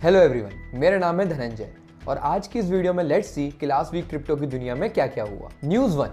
Hello everyone, मेरा नाम है धनंजय और आज की इस वीडियो में लेट्स सी कि लास्ट वीक क्रिप्टो की दुनिया में क्या क्या हुआ। News 1,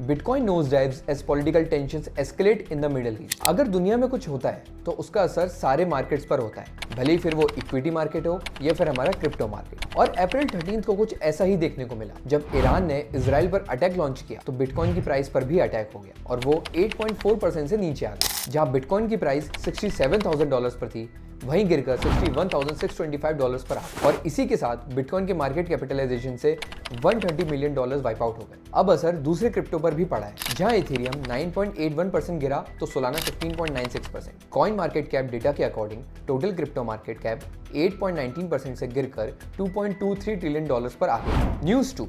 bitcoin nose dives as political tensions escalate in the Middle East. अगर दुनिया में कुछ होता है तो उसका असर सारे मार्केट्स पर होता है, भले ही फिर वो इक्विटी मार्केट हो या फिर हमारा क्रिप्टो मार्केट। और अप्रैल 13 को कुछ ऐसा ही देखने को मिला। जब ईरान ने इजराइल पर अटैक लॉन्च किया तो बिटकॉइन की प्राइस पर भी अटैक हो गया और वो 8.4% से नीचे आ गई। जहां बिटकॉइन की प्राइस $67,000 पर थी, वहीं गिरकर $61,625 पर आ गया और इसी के साथ बिटकॉइन के मार्केट कैपिटलाइजेशन से $130 मिलियन वाइप आउट हो गए। अब असर दूसरे क्रिप्टो पर भी पड़ा है, जहां इथेरियम 9.81% गिरा तो Solana 15.96%। Coin market cap data के according total crypto market cap 8.19% से गिरकर $2.23 ट्रिलियन पर आ गया। News 2,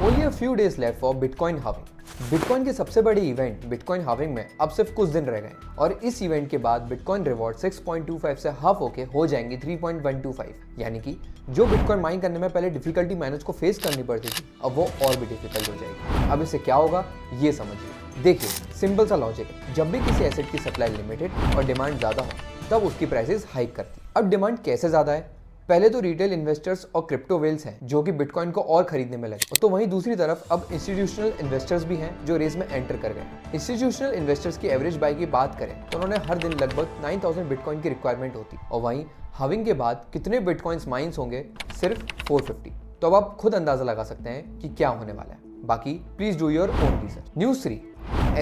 only a few days left for bitcoin halving. Bitcoin के सबसे बड़े इवेंट बिटकॉइन हाविंग में अब सिर्फ कुछ दिन रह गए और इस इवेंट के बाद बिटकॉइन रिवॉर्ड 6.25 से हाफ होके हो जाएंगी 3.125, यानी कि जो बिटकॉइन माइन करने में पहले डिफिकल्टी मैनेज को फेस करनी पड़ती थी, अब वो और भी डिफिकल्ट हो जाएगी। अब इससे क्या होगा ये समझिए। देखिए, सिंपल सा लॉजिक है, जब भी किसी एसेट की सप्लाई लिमिटेड और डिमांड ज्यादा हो तब उसकी प्राइसेस हाइक करती है। अब डिमांड कैसे ज्यादा है? पहले तो रिटेल इन्वेस्टर्स और क्रिप्टो वेल्स हैं जो कि बिटकॉइन को और खरीदने में लगे, तो वहीं दूसरी तरफ अब इंस्टीट्यूशनल इन्वेस्टर्स भी हैं जो रेस में एंटर कर गए। इंस्टीट्यूशनल इन्वेस्टर्स की एवरेज बाई की बात करें तो उन्होंने हर दिन लगभग 9,000 बिटकॉइन की रिक्वायरमेंट होती और वहीं हाविंग के बाद कितने बिटकॉइंस माइंस होंगे? सिर्फ 450। तो अब आप खुद अंदाजा लगा सकते हैं कि क्या होने वाला है। बाकी please do your own research. News 3,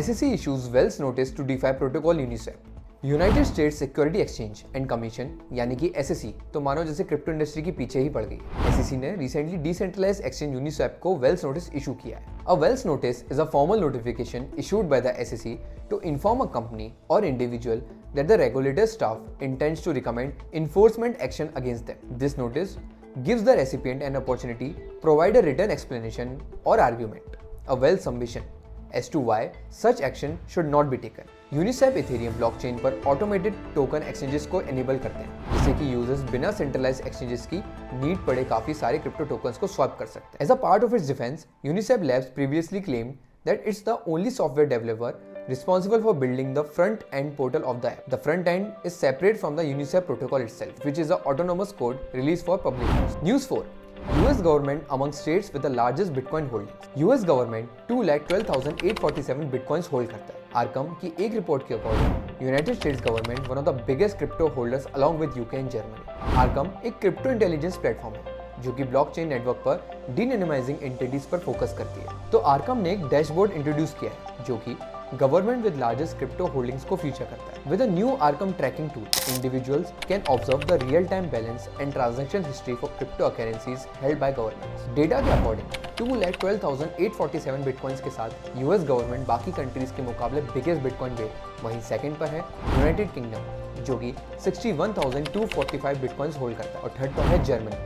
SEC issues Wells notice to DeFi protocol Uniswap. United States Securities Exchange and Commission यानी कि SEC तो मानो जैसे क्रिप्टो इंडस्ट्री के पीछे ही पड़ गई। SEC ने रिसेंटली डिसेंट्रलाइज्ड एक्सचेंज यूनिस्वैप को वेल्स नोटिस इशू किया है। A Wells notice is a formal notification issued by the SEC to inform a company और individual that the regulator staff intends to recommend enforcement action against them. This notice gives the recipient an opportunity to provide a written explanation or argument, a well submission as to why such action should not be taken. Uniswap Ethereum blockchain पर automated token exchanges को enable करते हैं, जिससे कि users बिना centralised exchanges की need पड़े काफी सारे क्रिप्टो टोकन्स को स्वैप कर सकते हैं। As a part of its defence, Uniswap Labs previously claimed that it's the only software developer responsible for building the front-end portal of the app. The front-end is separate from the Uniswap protocol itself, which is an autonomous code released for public use. News 4, US government among states with the largest Bitcoin holdings. US government 2,12,847 Bitcoins hold करता है। Arkham की एक report के according United states government one of the biggest crypto holders along with UK and Germany. Arkham एक crypto intelligence platform है जो कि blockchain network पर डीएनोनिमाइजिंग एंटिटीज पर फोकस करती है। तो आर्कम ने एक डैशबोर्ड इंट्रोड्यूस किया है जो कि government with largest crypto holdings को फीचर करता है। With a new Arkham tracking tool, individuals can observe the real time balance and transaction history for crypto currencies held by governments. Data के according 2,12,847 bitcoins के साथ US government बाकी countries के मुकाबले biggest bitcoin wait. वहीं second पर है United kingdom जो कि 61,245 बिटकॉइंस होल्ड करता है और थर्ड पर है जर्मनी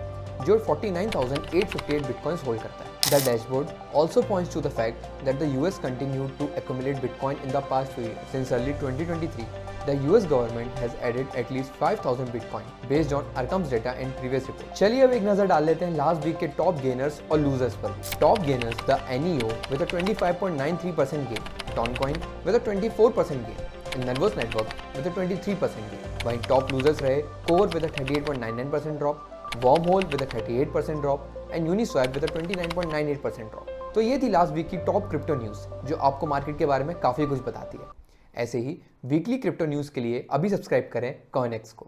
जो 49,858 bitcoins होल्ड करता है। The dashboard also points to the fact that the US continued to accumulate Bitcoin in the past few years. Since early 2023, the US government has added at least 5,000 Bitcoin based on Arcam's data and previous reports. चलिए अब एक नजर डाल लेते हैं last week के top gainers और losers पर। Top gainers the NEO with a 25.93% gain, Toncoin with a 24% gain, and Nervos Network with a 23% gain. वहीं टॉप लूजर्स रहे Core with a 38.99% drop, Wormhole with a 38% drop and Uniswap with a 29.98% drop। तो ये थी last week की top crypto news जो आपको market के बारे में काफ़ी कुछ बताती है। ऐसे ही वीकली क्रिप्टो न्यूज़ के लिए अभी सब्सक्राइब करें कॉइनएक्स को।